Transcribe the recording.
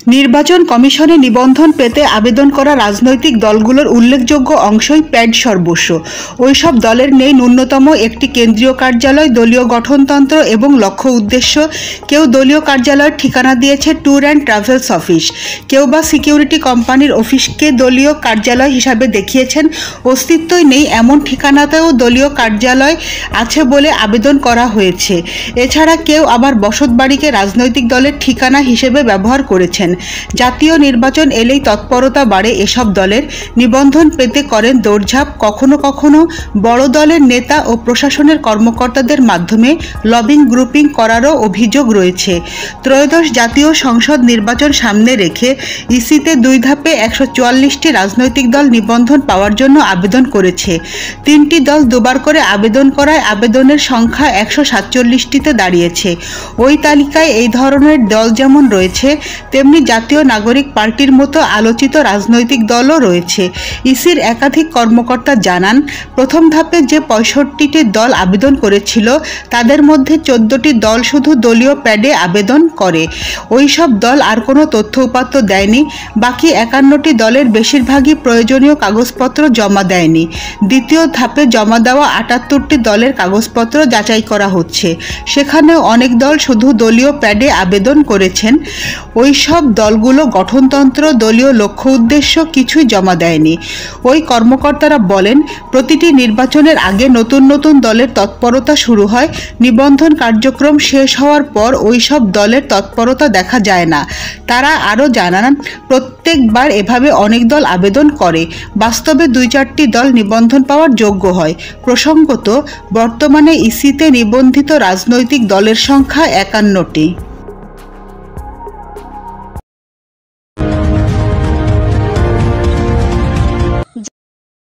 নির্বাচন কমিশনে নিবন্ধন পেতে আবেদন করা রাজনৈতিক দলগুলোর উল্লেখযোগ্য অংশই প্যাড সর্বস্ব। ওইসব দলের নেই ন্যূনতম একটি কেন্দ্রীয় কার্যালয়, দলীয় গঠনতন্ত্র এবং লক্ষ্য উদ্দেশ্য। কেউ দলীয় কার্যালয়ের ঠিকানা দিয়েছে ট্যুর অ্যান্ড ট্রাভেলস অফিস, কেউ বা সিকিউরিটি কোম্পানির অফিসকে দলীয় কার্যালয় হিসাবে দেখিয়েছেন। অস্তিত্বই নেই এমন ঠিকানাতেও দলীয় কার্যালয় আছে বলে আবেদন করা হয়েছে। এছাড়া কেউ আবার বসতবাড়িকে রাজনৈতিক দলের ঠিকানা হিসেবে ব্যবহার করেছেন। জাতীয় নির্বাচন এলেই তৎপরতা বাড়ে এসব দলের। নিবন্ধন পেতে করেন দৌড়ঝাঁপ। কখনো কখনো বড় দলের নেতা ও প্রশাসনের কর্মকর্তাদের মাধ্যমে লবিং গ্রুপিং করারও অভিযোগ রয়েছে। ত্রয়োদশ জাতীয় সংসদ নির্বাচন সামনে রেখে ইসিতে 2 ধাপে 144টি রাজনৈতিক দল নিবন্ধন পাওয়ার জন্য আবেদন করেছে। 3টি দল দুবার করে আবেদন করায় আবেদনের সংখ্যা 147টিতে দাঁড়িয়েছে। ওই তালিকায় এই ধরনের দল যেমন রয়েছে, তেমনি জাতীয় নাগরিক পার্টির মতো আলোচিত রাজনৈতিক দলও রয়েছে। ইসির একাধিক কর্মকর্তা জানান, প্রথম ধাপে যে 65টি দল আবেদন করেছিল তাদের মধ্যে 14টি দল শুধু দলীয় প্যাডে আবেদন করে। ওই সব দল আর কোনো তথ্য উপাত্ত দেয়নি। বাকি 51টি দলের বেশিরভাগই প্রয়োজনীয় কাগজপত্র জমা দেয়নি। দ্বিতীয় ধাপে জমা দেওয়া 78টি দলের কাগজপত্র যাচাই করা হচ্ছে। সেখানেও অনেক দল শুধু দলীয় প্যাডে আবেদন করেছেন। ওই সব দলগুলো গঠনতন্ত্র, দলীয় লক্ষ্য উদ্দেশ্য কিছুই জমা দেয়নি। ওই কর্মকর্তারা বলেন, প্রতিটি নির্বাচনের আগে নতুন নতুন দলের তৎপরতা শুরু হয়। নিবন্ধন কার্যক্রম শেষ হওয়ার পর ওই সব দলের তৎপরতা দেখা যায় না। তারা আরও জানান, প্রত্যেকবার এভাবে অনেক দল আবেদন করে। বাস্তবে 2-4টি দল নিবন্ধন পাওয়ার যোগ্য হয়। প্রসঙ্গত, বর্তমানে ইসিতে নিবন্ধিত রাজনৈতিক দলের সংখ্যা 51টি।